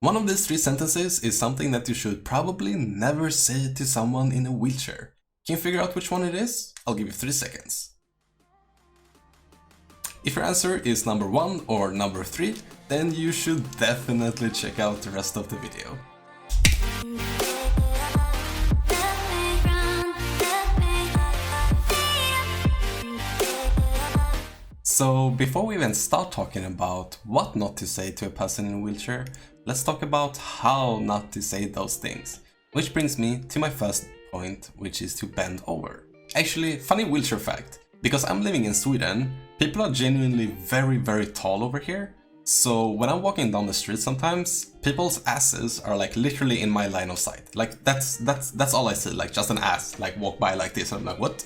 One of these 3 sentences is something that you should probably never say to someone in a wheelchair. Can you figure out which one it is? I'll give you 3 seconds. If your answer is number 1 or number 3, then you should definitely check out the rest of the video. So before we even start talking about what not to say to a person in a wheelchair, let's talk about how not to say those things. Which brings me to my first point, which is to bend over. Actually, funny wheelchair fact, because I'm living in Sweden, people are genuinely very tall over here. So when I'm walking down the street sometimes, people's asses are like literally in my line of sight. Like that's all I see, like just an ass like walk by like this and I'm like, what?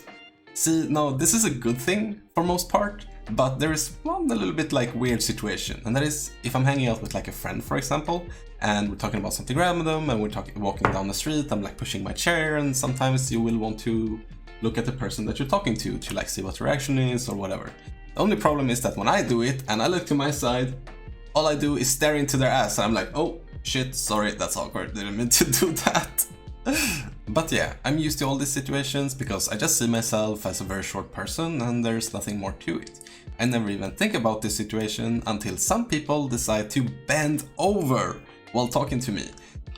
See, now this is a good thing for most part, but there is one a little bit like weird situation, and that is if I'm hanging out with like a friend, for example, and we're talking about something random and we're walking down the street, I'm like pushing my chair, and sometimes you will want to look at the person that you're talking to like see what the reaction is or whatever. The only problem is that when I do it and I look to my side, all I do is stare into their ass and I'm like, oh shit, sorry, that's awkward, didn't mean to do that. But yeah, I'm used to all these situations because I just see myself as a very short person and there's nothing more to it. I never even think about this situation until some people decide to bend over while talking to me.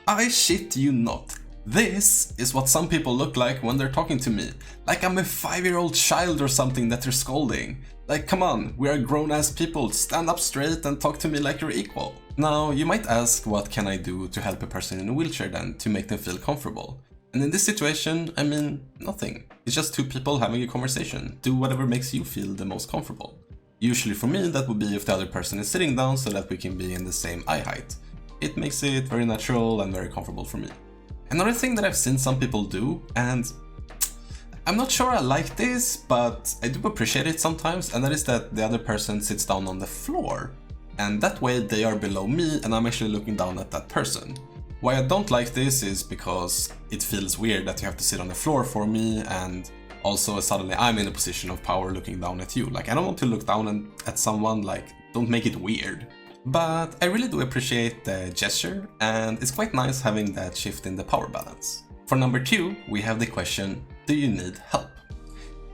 I shit you not. This is what some people look like when they're talking to me. Like I'm a 5-year-old child or something that they're scolding. Like, come on, we are grown-ass people, stand up straight and talk to me like you're equal. Now, you might ask, what can I do to help a person in a wheelchair then, to make them feel comfortable? And in this situation, I mean, nothing. It's just 2 people having a conversation. Do whatever makes you feel the most comfortable. Usually for me, that would be if the other person is sitting down so that we can be in the same eye height. It makes it very natural and very comfortable for me. Another thing that I've seen some people do, and I'm not sure I like this, but I do appreciate it sometimes, and that is that the other person sits down on the floor. And that way they are below me and I'm actually looking down at that person. Why I don't like this is because it feels weird that you have to sit on the floor for me, and also suddenly I'm in a position of power looking down at you. Like, I don't want to look down at someone, like, don't make it weird. But I really do appreciate the gesture, and it's quite nice having that shift in the power balance. For number 2, we have the question, do you need help?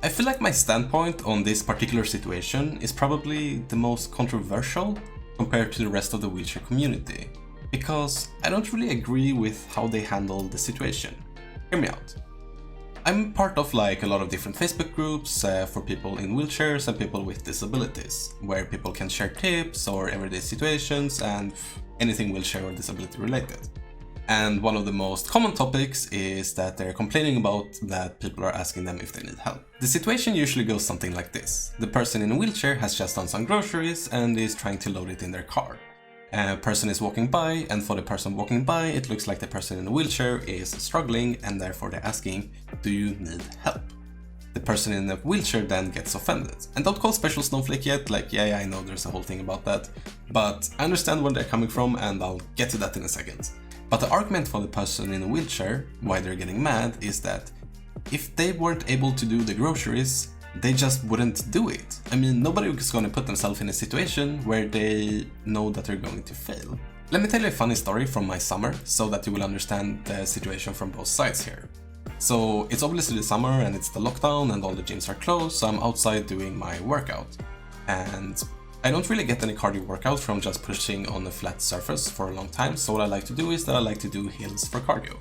I feel like my standpoint on this particular situation is probably the most controversial compared to the rest of the wheelchair community, because I don't really agree with how they handle the situation. Hear me out. I'm part of like a lot of different Facebook groups for people in wheelchairs and people with disabilities, where people can share tips or everyday situations and anything wheelchair or disability related. And one of the most common topics is that they're complaining about that people are asking them if they need help. The situation usually goes something like this. The person in a wheelchair has just done some groceries and is trying to load it in their car. A person is walking by, and for the person walking by, it looks like the person in a wheelchair is struggling, and therefore they're asking, do you need help? The person in the wheelchair then gets offended. And don't call special snowflake yet, like yeah, I know there's a whole thing about that, but I understand where they're coming from and I'll get to that in a second. But the argument for the person in a wheelchair, why they're getting mad, is that if they weren't able to do the groceries, they just wouldn't do it. I mean, nobody is going to put themselves in a situation where they know that they're going to fail. Let me tell you a funny story from my summer so that you will understand the situation from both sides here. So it's obviously the summer and it's the lockdown and all the gyms are closed, so I'm outside doing my workout. And I don't really get any cardio workout from just pushing on a flat surface for a long time, so what I like to do is that I like to do hills for cardio.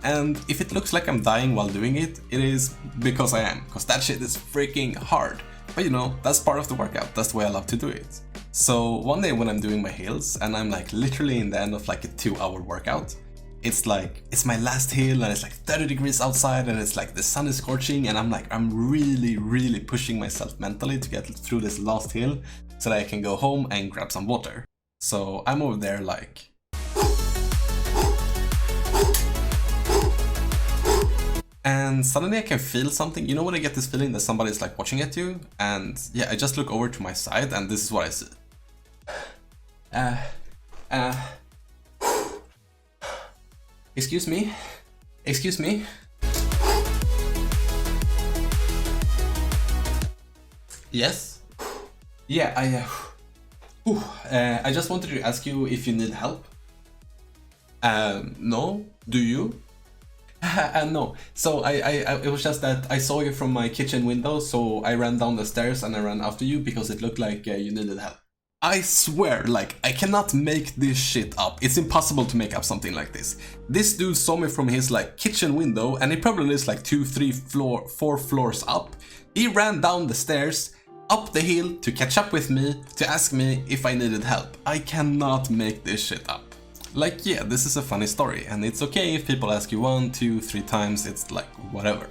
And if it looks like I'm dying while doing it, it is because I am, because that shit is freaking hard. But you know, that's part of the workout, that's the way I love to do it. So one day when I'm doing my hills and I'm like literally in the end of like a 2-hour workout, it's like, it's my last hill and it's like 30 degrees outside and it's like the sun is scorching and I'm really pushing myself mentally to get through this last hill so that I can go home and grab some water. So I'm over there like... And suddenly I can feel something. You know when I get this feeling that somebody's like watching at you? And yeah, I just look over to my side and this is what I see. Excuse me? Excuse me? Yes? Yeah, I just wanted to ask you if you need help. No, do you? No. So it was just that I saw you from my kitchen window, so I ran down the stairs and I ran after you because it looked like you needed help. I swear, like, I cannot make this shit up. It's impossible to make up something like this. This dude saw me from his, like, kitchen window, and he probably lives like 4 floors up. He ran down the stairs, up the hill, to catch up with me, to ask me if I needed help. I cannot make this shit up. Like, yeah, this is a funny story, and it's okay if people ask you 1, 2, 3 times, it's like, whatever.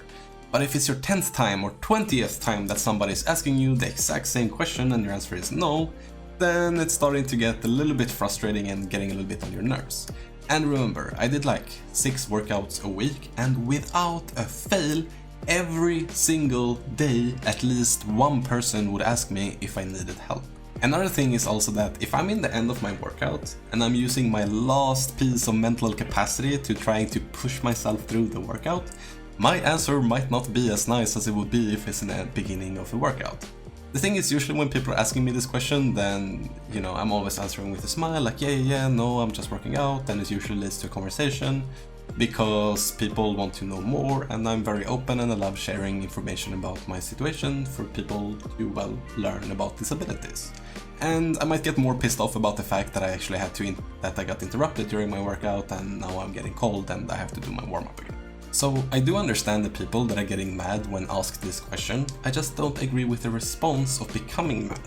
But if it's your 10th time or 20th time that somebody's asking you the exact same question and your answer is no, then it's starting to get a little bit frustrating and getting a little bit on your nerves. And remember, I did like 6 workouts a week, and without a fail, every single day at least one person would ask me if I needed help. Another thing is also that if I'm in the end of my workout and I'm using my last piece of mental capacity to trying to push myself through the workout, my answer might not be as nice as it would be if it's in the beginning of a workout. The thing is, usually when people are asking me this question, then, you know, I'm always answering with a smile, like, yeah, no, I'm just working out, and it usually leads to a conversation, because people want to know more, and I'm very open and I love sharing information about my situation for people to, well, learn about disabilities. And I might get more pissed off about the fact that I actually had to, that I got interrupted during my workout, and now I'm getting cold and I have to do my warm-up again. So I do understand the people that are getting mad when asked this question, I just don't agree with the response of becoming mad.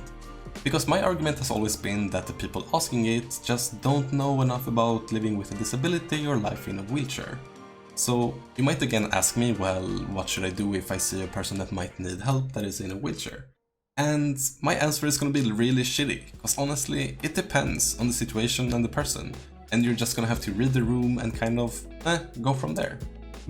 Because my argument has always been that the people asking it just don't know enough about living with a disability or life in a wheelchair. So you might again ask me, well, what should I do if I see a person that might need help that is in a wheelchair? And my answer is gonna be really shitty, because honestly, it depends on the situation and the person, and you're just gonna have to read the room and kind of, go from there.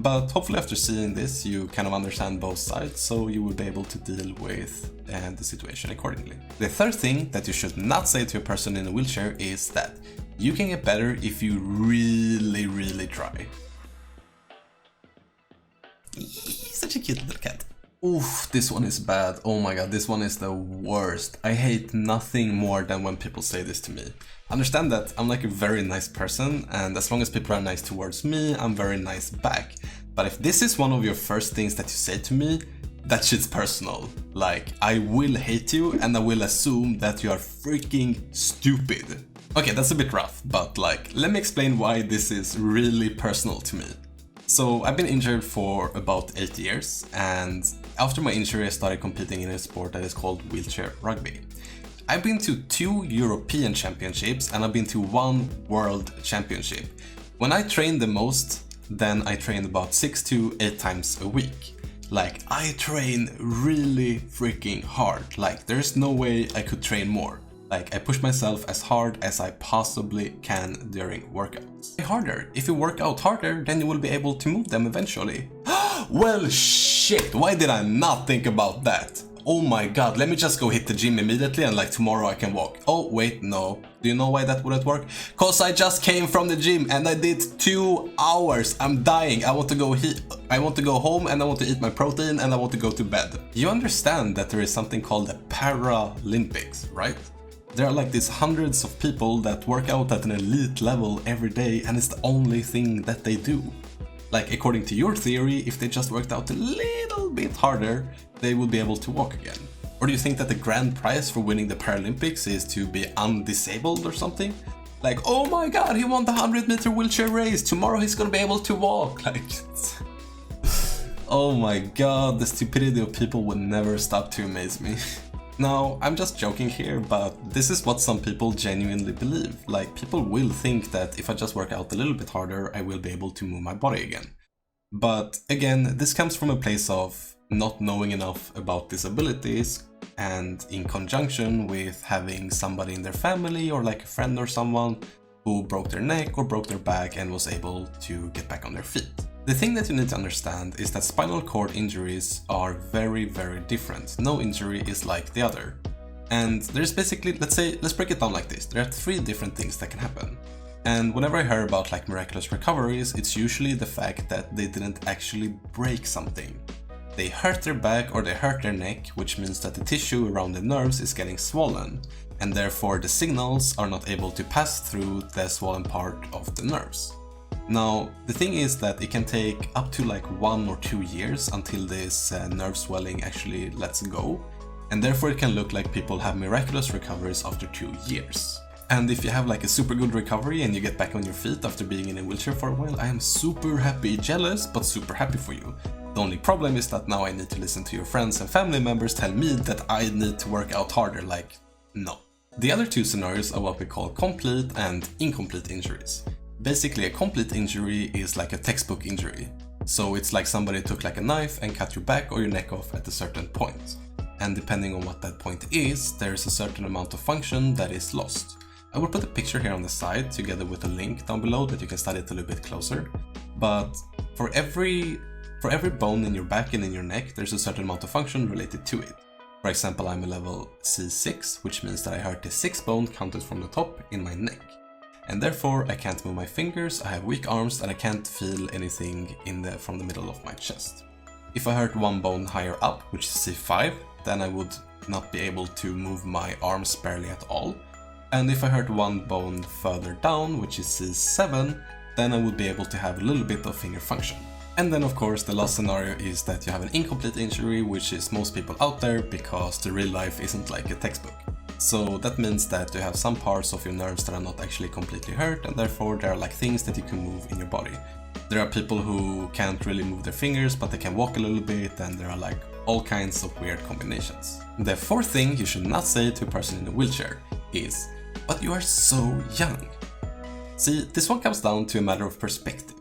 But hopefully after seeing this, you kind of understand both sides, so you will be able to deal with the situation accordingly. The third thing that you should not say to a person in a wheelchair is that you can get better if you really try. Such a cute little cat. Oof, this one is bad. Oh my god, this one is the worst. I hate nothing more than when people say this to me. Understand that I'm like a very nice person, and as long as people are nice towards me, I'm very nice back. But if this is one of your first things that you say to me, that shit's personal. Like, I will hate you and I will assume that you are freaking stupid. Okay, that's a bit rough, but like, let me explain why this is really personal to me. So I've been injured for about 8 years, and after my injury I started competing in a sport that is called wheelchair rugby. I've been to 2 European championships and I've been to 1 world championship. When I trained the most, then I trained about 6 to 8 times a week. Like, I train really freaking hard. Like, there's no way I could train more. Like, I push myself as hard as I possibly can during workouts. Harder. If you work out harder, then you will be able to move them eventually. Well, shit, why did I not think about that? Oh my god, let me just go hit the gym immediately and like tomorrow I can walk. Oh, wait, no. Do you know why that wouldn't work? Cause I just came from the gym and I did 2 hours. I'm dying. I want to go home and I want to eat my protein and I want to go to bed. You understand that there is something called the Paralympics, right? There are like these hundreds of people that work out at an elite level every day, and it's the only thing that they do. Like, according to your theory, if they just worked out a little bit harder, they would be able to walk again. Or do you think that the grand prize for winning the Paralympics is to be undisabled or something? Like, oh my god, he won the 100-meter wheelchair race, tomorrow he's gonna be able to walk. Like, oh my god, the stupidity of people would never stop to amaze me. Now, I'm just joking here, but this is what some people genuinely believe. Like, people will think that if I just work out a little bit harder, I will be able to move my body again. But again, this comes from a place of not knowing enough about disabilities, and in conjunction with having somebody in their family or like a friend or someone who broke their neck or broke their back and was able to get back on their feet. The thing that you need to understand is that spinal cord injuries are very different. No injury is like the other. And there's basically, let's break it down like this. There are 3 different things that can happen. And whenever I hear about like miraculous recoveries, it's usually the fact that they didn't actually break something. They hurt their back or they hurt their neck, which means that the tissue around the nerves is getting swollen, and therefore the signals are not able to pass through the swollen part of the nerves. Now, the thing is that it can take up to like 1 or 2 years until this nerve swelling actually lets go, and therefore it can look like people have miraculous recoveries after 2 years. And if you have like a super good recovery and you get back on your feet after being in a wheelchair for a while, I am super happy, jealous, but super happy for you. The only problem is that now I need to listen to your friends and family members tell me that I need to work out harder, like, no. The other two scenarios are what we call complete and incomplete injuries. Basically, a complete injury is like a textbook injury. So it's like somebody took like a knife and cut your back or your neck off at a certain point. And depending on what that point is, there is a certain amount of function that is lost. I will put a picture here on the side together with a link down below that you can study it a little bit closer. But for every bone in your back and in your neck, there's a certain amount of function related to it. For example, I'm a level C6, which means that I hurt the 6th bone counted from the top in my neck. And therefore I can't move my fingers, I have weak arms, and I can't feel anything from the middle of my chest. If I hurt one bone higher up, which is C5, then I would not be able to move my arms barely at all. And if I hurt one bone further down, which is C7, then I would be able to have a little bit of finger function. And then of course the last scenario is that you have an incomplete injury, which is most people out there because the real life isn't like a textbook. So that means that you have some parts of your nerves that are not actually completely hurt, and therefore there are like things that you can move in your body. There are people who can't really move their fingers, but they can walk a little bit, and there are like all kinds of weird combinations. The fourth thing you should not say to a person in a wheelchair is, "But you are so young." See, this one comes down to a matter of perspective,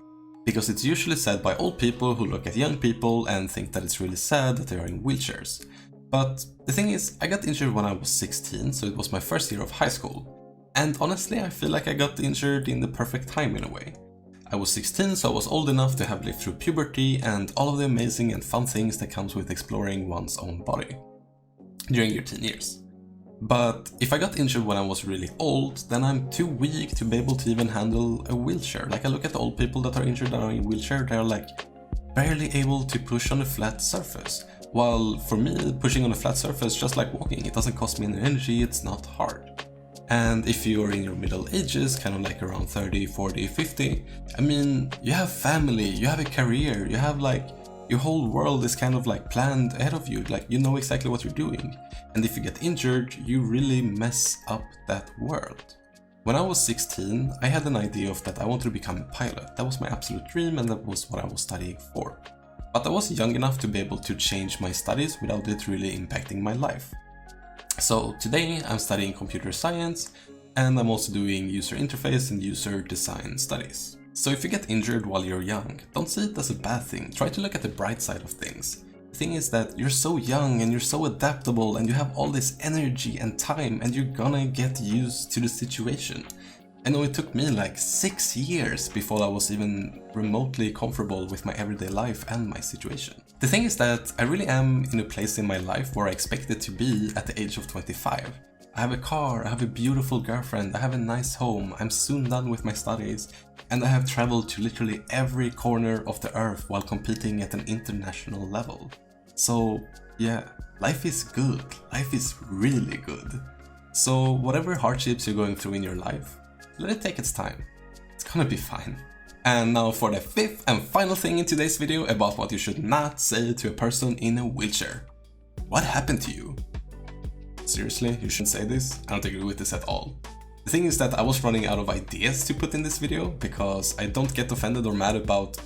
because it's usually said by old people who look at young people and think that it's really sad that they are in wheelchairs. But the thing is, I got injured when I was 16, so it was my first year of high school. And honestly, I feel like I got injured in the perfect time in a way. I was 16, so I was old enough to have lived through puberty and all of the amazing and fun things that comes with exploring one's own body during your teen years. But if I got injured when I was really old, then I'm too weak to be able to even handle a wheelchair. Like, I look at the old people that are injured and are in a wheelchair, they're like barely able to push on a flat surface. While for me, pushing on a flat surface, just like walking, it doesn't cost me any energy, it's not hard. And if you're in your middle ages, kind of like around 30, 40, 50, I mean, you have family, you have a career, you have like, your whole world is kind of like planned ahead of you, like you know exactly what you're doing. And if you get injured, you really mess up that world. When I was 16, I had an idea of that I wanted to become a pilot. That was my absolute dream and that was what I was studying for. But I was young enough to be able to change my studies without it really impacting my life. So today I'm studying computer science, and I'm also doing user interface and user design studies. So if you get injured while you're young, don't see it as a bad thing, try to look at the bright side of things. The thing is that you're so young and you're so adaptable and you have all this energy and time, and you're gonna get used to the situation. I know it took me like 6 years before I was even remotely comfortable with my everyday life and my situation. The thing is that I really am in a place in my life where I expected to be at the age of 25. I have a car, I have a beautiful girlfriend, I have a nice home, I'm soon done with my studies, and I have traveled to literally every corner of the earth while competing at an international level. So yeah, life is good, life is really good. So whatever hardships you're going through in your life, let it take its time. It's gonna be fine. And now for the fifth and final thing in today's video about what you should not say to a person in a wheelchair. What happened to you? Seriously, you shouldn't say this? I don't agree with this at all. The thing is that I was running out of ideas to put in this video because I don't get offended or mad about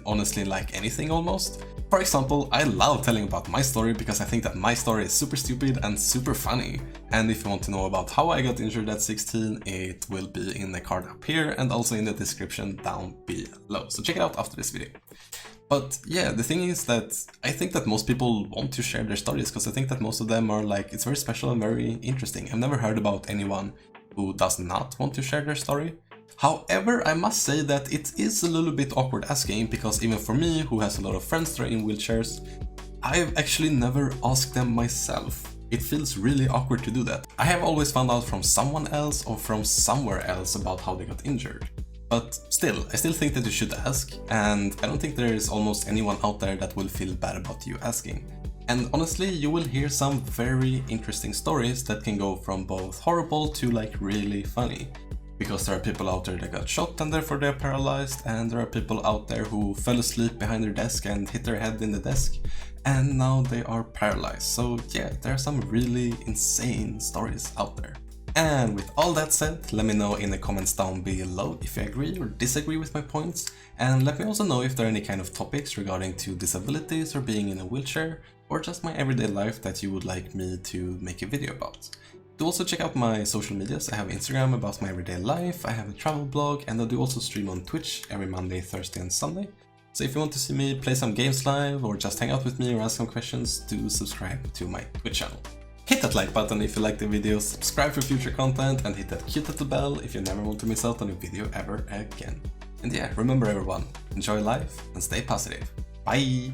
honestly like anything almost. For example, I love telling about my story because I think that my story is super stupid and super funny. And if you want to know about how I got injured at 16, it will be in the card up here and also in the description down below. So check it out after this video. But yeah, the thing is that I think that most people want to share their stories because I think that most of them are like, it's very special and very interesting. I've never heard about anyone who does not want to share their story. However, I must say that it is a little bit awkward asking because even for me, who has a lot of friends that are in wheelchairs, I've actually never asked them myself. It feels really awkward to do that. I have always found out from someone else or from somewhere else about how they got injured. But still, I still think that you should ask, and I don't think there is almost anyone out there that will feel bad about you asking. And honestly, you will hear some very interesting stories that can go from both horrible to like really funny. Because there are people out there that got shot and therefore they're paralyzed, and there are people out there who fell asleep behind their desk and hit their head in the desk, and now they are paralyzed. So yeah, there are some really insane stories out there. And with all that said, let me know in the comments down below if you agree or disagree with my points, and let me also know if there are any kind of topics regarding to disabilities or being in a wheelchair, or just my everyday life that you would like me to make a video about. Do also check out my social medias. I have Instagram about my everyday life, I have a travel blog, and I do also stream on Twitch every Monday, Thursday and Sunday. So if you want to see me play some games live or just hang out with me or ask some questions, do subscribe to my Twitch channel. Hit that like button if you like the video, subscribe for future content, and hit that cute little bell if you never want to miss out on a video ever again. And yeah, remember everyone, enjoy life and stay positive. Bye!